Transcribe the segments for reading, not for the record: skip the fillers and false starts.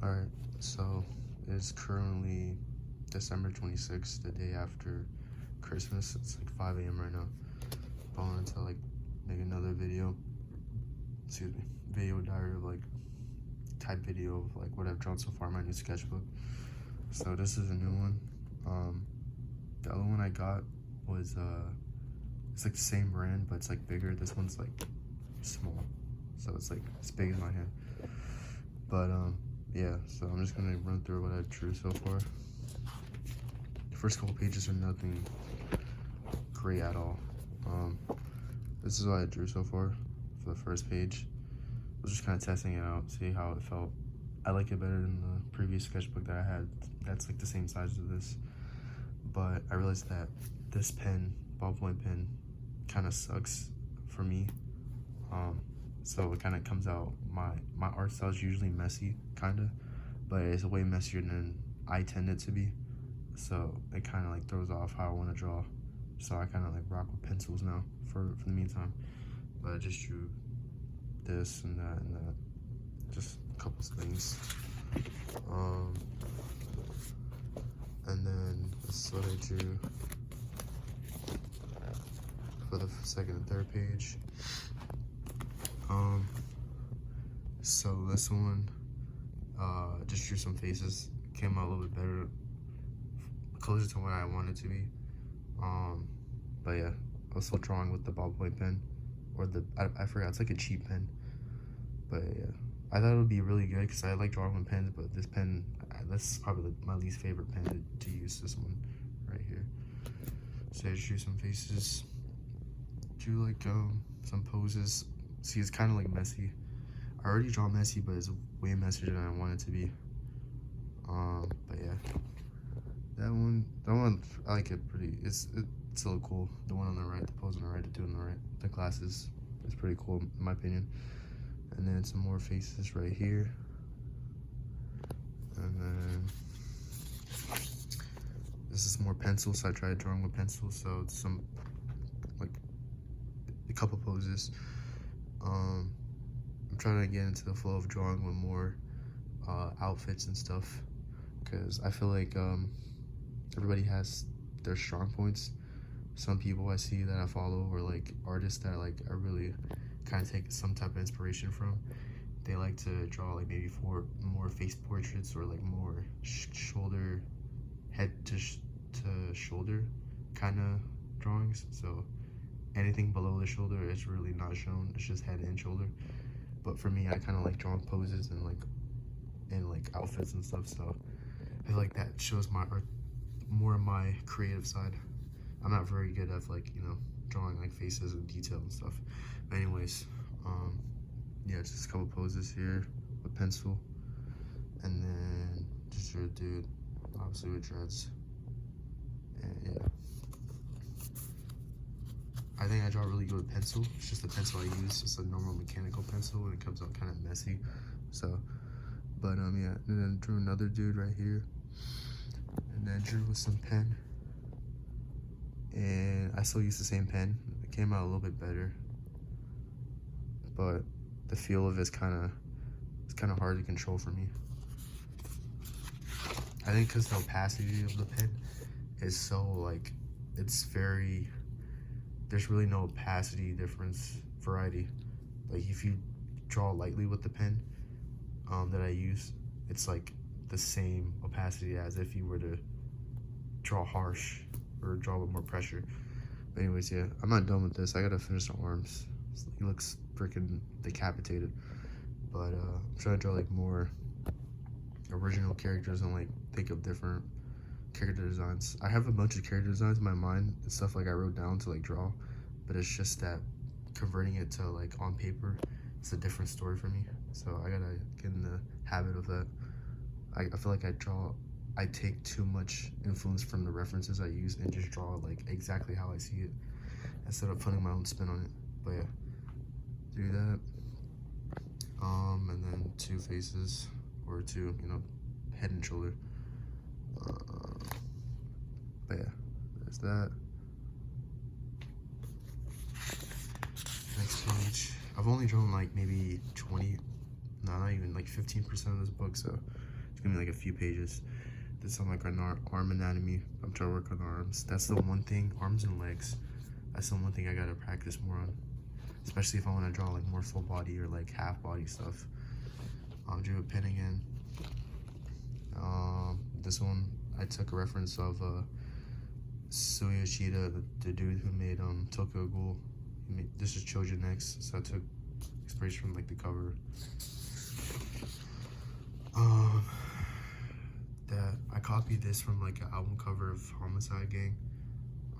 Alright, so it's currently December 26th, the day after Christmas. It's like 5 a.m. right now. I wanted to like make another video, video diary of like type video of like what I've drawn so far in my new sketchbook. So this is a new one. The other one I got was it's like the same brand, but it's like bigger. This one's like small, so it's like as big as my hand. But yeah, so I'm just gonna run through what I drew so far. The first couple pages are nothing great at all. This is what I drew so far for the first page. I was just kind of testing it out, see how it felt. I like it better than the previous sketchbook that I had. That's like the same size as this, but I realized that this pen, ballpoint pen, kind of sucks for me. So it kind of comes out, my art style is usually messy, kind of, but it's way messier than I tend it to be. So it kind of like throws off how I want to draw. So I kind of like rock with pencils now for the meantime. But I just drew this and that, just a couple things. And then this is what I drew for the second and third page. So this one, just drew some faces. Came out a little bit better, closer to what I wanted to be. But yeah, I was still drawing with the ballpoint pen, or I forgot, it's like a cheap pen. But yeah, I thought it would be really good because I like drawing with pens, but this pen, that's probably my least favorite pen to use, this one right here. So I just drew some faces, drew like some poses. See, it's kind of like messy. I already draw messy, but it's way messier than I want it to be. But yeah, that one I like it pretty. It's still cool. The one on the right, the pose on the right, the dude on the right, the glasses is pretty cool in my opinion. And then some more faces right here. And then this is more pencil, so I tried drawing with pencil. So it's some like a couple poses. I'm trying to get into the flow of drawing with more outfits and stuff, because I feel like everybody has their strong points. Some people I see that I follow, or like artists that I really kind of take some type of inspiration from, they like to draw like maybe for more face portraits, or like more shoulder, head to shoulder kind of drawings. So anything below the shoulder is really not shown, it's just head and shoulder. But for me, I kind of like drawing poses and like outfits and stuff, so I feel like that shows my art, more of my creative side. I'm not very good at like, you know, drawing like faces and detail and stuff. But anyways, yeah, just a couple poses here with pencil, and then just drew a dude, obviously with dreads. And yeah, I think I draw really good with pencil. It's just the pencil I use, it's a normal mechanical pencil, and it comes out kind of messy. So, but yeah, and then drew another dude right here, and then drew with some pen. And I still use the same pen. It came out a little bit better, but the feel of it's kind of hard to control for me. I think because the opacity of the pen is so like, it's very, there's really no opacity difference variety. Like if you draw lightly with the pen that I use, it's like the same opacity as if you were to draw harsh or draw with more pressure. But anyways, yeah, I'm not done with this. I gotta finish the arms. He looks freaking decapitated. But I'm trying to draw like more original characters and like think of different character designs. I have a bunch of character designs in my mind and stuff like I wrote down to like draw, but it's just that converting it to like on paper, it's a different story for me. So I gotta get in the habit of that. I feel like I take too much influence from the references I use and just draw like exactly how I see it, instead of putting my own spin on it. But yeah, do that. And then two faces, or two, you know, head and shoulder. But yeah, there's that. Next page. I've only drawn like maybe 20, no, not even like 15% of this book, so It's gonna be like a few pages. This is on like an arm anatomy. I'm trying to work on arms. That's the one thing, arms and legs. That's the one thing I gotta practice more on. Especially if I want to draw like more full body or like half body stuff. I'll do a pen again. This one I took a reference of Suya Yoshida, the dude who made Tokyo Ghoul. This is Children X, so I took inspiration from like the cover. That I copied this from like an album cover of Homicide Gang.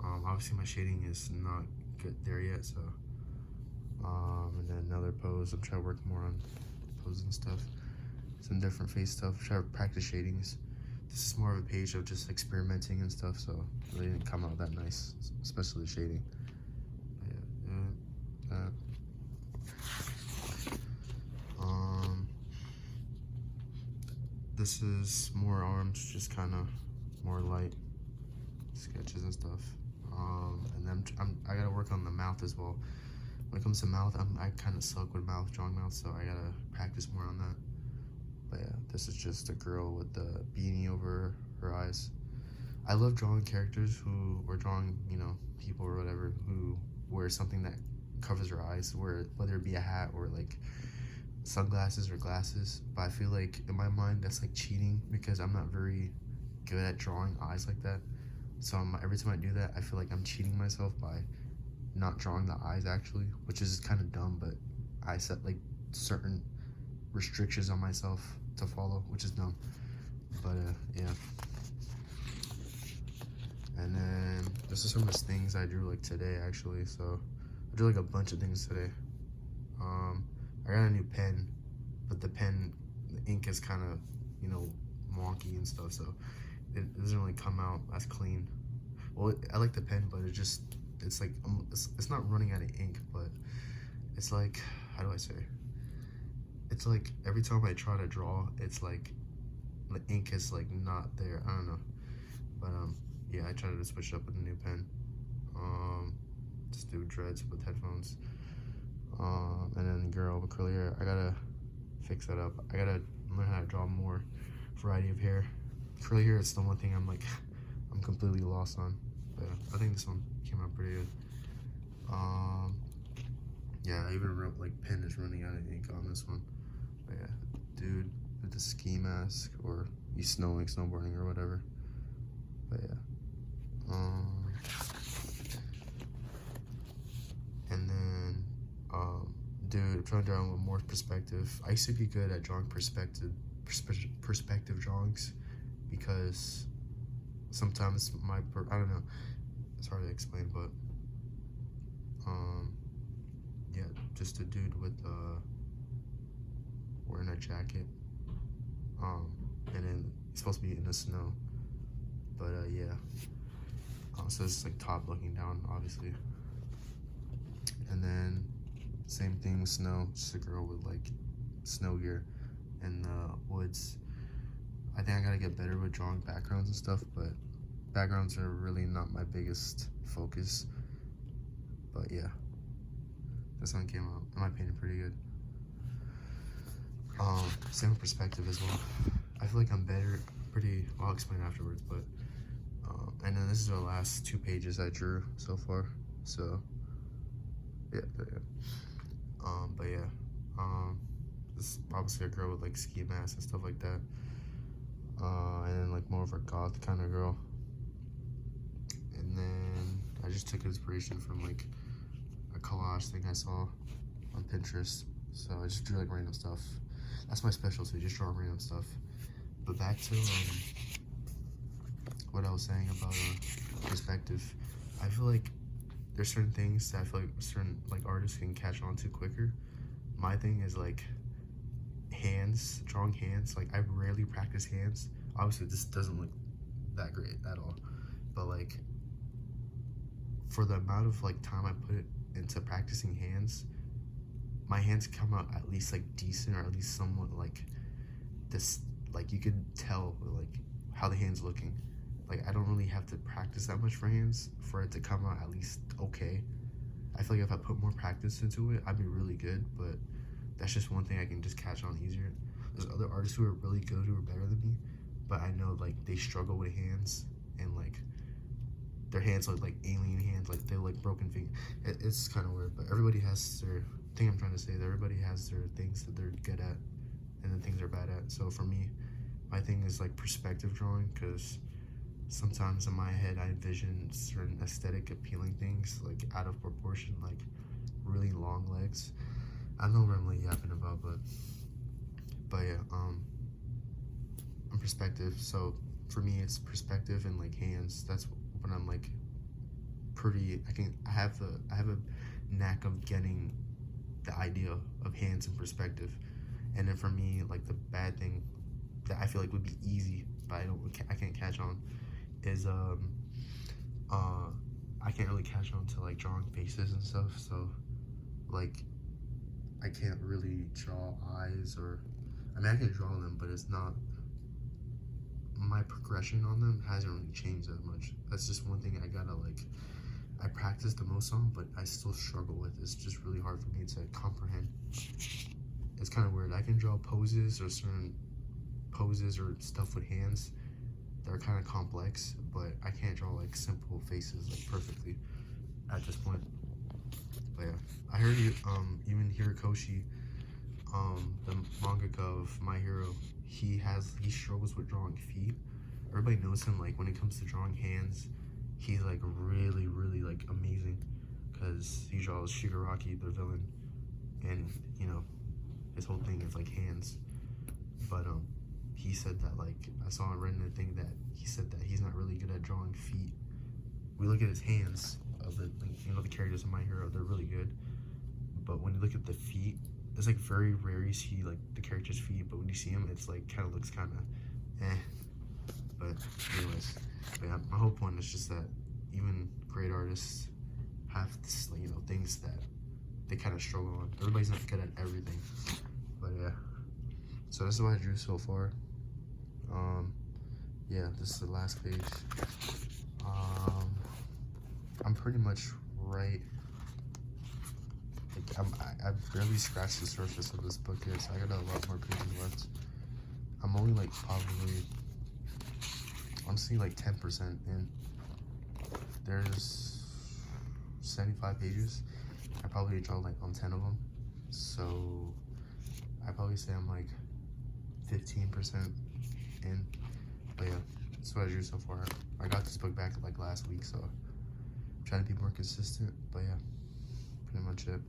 Obviously my shading is not good there yet, so and then another pose. I'm trying to work more on poses and stuff. Some different face stuff. Try to practice shadings. This is more of a page of just experimenting and stuff, so it really didn't come out that nice, especially the shading. This is more arms, just kind of more light sketches and stuff. And then I gotta work on the mouth as well. When it comes to mouth, I kind of suck with drawing mouth, so I gotta practice more on that. But yeah, this is just a girl with the beanie over her eyes. I love drawing characters or drawing, people or whatever who wear something that covers their eyes, whether it be a hat or like sunglasses or glasses. But I feel like in my mind that's like cheating because I'm not very good at drawing eyes like that. So every time I do that, I feel like I'm cheating myself by not drawing the eyes actually, which is kind of dumb, but I set like certain restrictions on myself to follow, which is dumb. But yeah. And then this is some of the things I drew like today actually. So I drew like a bunch of things today. I got a new pen, but the ink is kind of, wonky and stuff, so it doesn't really come out as clean. Well, I like the pen, but it's like, it's not running out of ink, but it's like, how do I say? It's like every time I try to draw, it's like the ink is like not there. I don't know, but yeah, I tried to switch it up with a new pen. Just do dreads with headphones. And then girl with curly hair, I gotta fix that up. I gotta learn how to draw more variety of hair. Curly hair is the one thing I'm completely lost on. But I think this one came out pretty good. Yeah, I even wrote like pen is running out of ink on this one. But yeah, dude with the ski mask, or he's snowboarding or whatever. But yeah. And then dude, I'm trying to draw with more perspective. I used to be good at drawing perspective drawings because sometimes I don't know, it's hard to explain, but yeah, just a dude with wearing a jacket, and then he's supposed to be in the snow, but yeah, so it's like top looking down obviously. And then same thing with snow, just a girl with like snow gear in the woods. I think I gotta get better with drawing backgrounds and stuff, but backgrounds are really not my biggest focus. But yeah, this one came out. Am I painting pretty good? Same with perspective as well. I feel like I'm better. Well, I'll explain afterwards, but and then this is the last 2 pages I drew so far. So yeah, but yeah, this is obviously a girl with like ski masks and stuff like that, and then like more of a goth kind of girl. And then I just took inspiration from like a collage thing I saw on Pinterest, so I just drew like random stuff. That's my specialty, just draw random stuff. But back to what I was saying about perspective. I feel like there's certain things that I feel like certain like artists can catch on to quicker. My thing is like hands, drawing hands. Like I rarely practice hands. Obviously this doesn't look that great at all, but like for the amount of like time I put into practicing hands, my hands come out at least like decent, or at least somewhat like this, like you could tell like how the hand's looking. Like I don't really have to practice that much for hands for it to come out at least okay. I feel like if I put more practice into it, I'd be really good, but that's just one thing I can just catch on easier. there's other artists who are really good who are better than me, but I know like they struggle with hands and like their hands look like alien hands, like they look like broken feet. It's kind of weird, but everybody has their thing. I'm trying to say that everybody has their things that they're good at and then things they're bad at. So for me, my thing is like perspective drawing, because sometimes in my head I envision certain aesthetic appealing things like out of proportion, like really long legs. I don't know what I'm really yapping about, but yeah, I'm perspective. So for me, it's perspective and like hands. That's when I'm like pretty. I have a knack of getting the idea of hands and perspective. And then for me, like the bad thing that I feel like would be easy, but I can't catch on, is I can't really catch on to like drawing faces and stuff. So like I can't really draw eyes, or I mean I can draw them, but it's not, my progression on them hasn't really changed that much. That's just one thing I gotta like, I practice the most on, but I still struggle with. It's just really hard for me to comprehend. It's kind of weird. I can draw poses or certain poses or stuff with hands that are kind of complex, but I can't draw like simple faces like perfectly at this point. But yeah, I heard you, even Hirikoshi, the mangaka of My Hero, he struggles with drawing feet. Everybody knows him like when it comes to drawing hands, he's like really like amazing, because he draws Shigaraki, the villain, and you know his whole thing is like hands. But he said that, like, I saw read in a thing that he said that he's not really good at drawing feet. We look at his hands of the, like, you know, the characters in My Hero, they're really good, but when you look at the feet, it's like very rare you see like the character's feet, but when you see him, it's like kind of looks kind of eh. But anyways, but yeah, my whole point is just that even great artists have this, like, you know, things that they kind of struggle on. Everybody's not good at everything. But yeah, so this is what I drew so far. Yeah, this is the last page. I'm pretty much right. Like, I've barely scratched the surface of this book here, so I got a lot more pages left. I'm only like probably, honestly, like 10% in. There's 75 pages. I probably draw like on 10 of them, so I probably say I'm like 15% in. But yeah, that's what I drew so far. I got this book back like last week, so I'm trying to be more consistent. But yeah, pretty much it.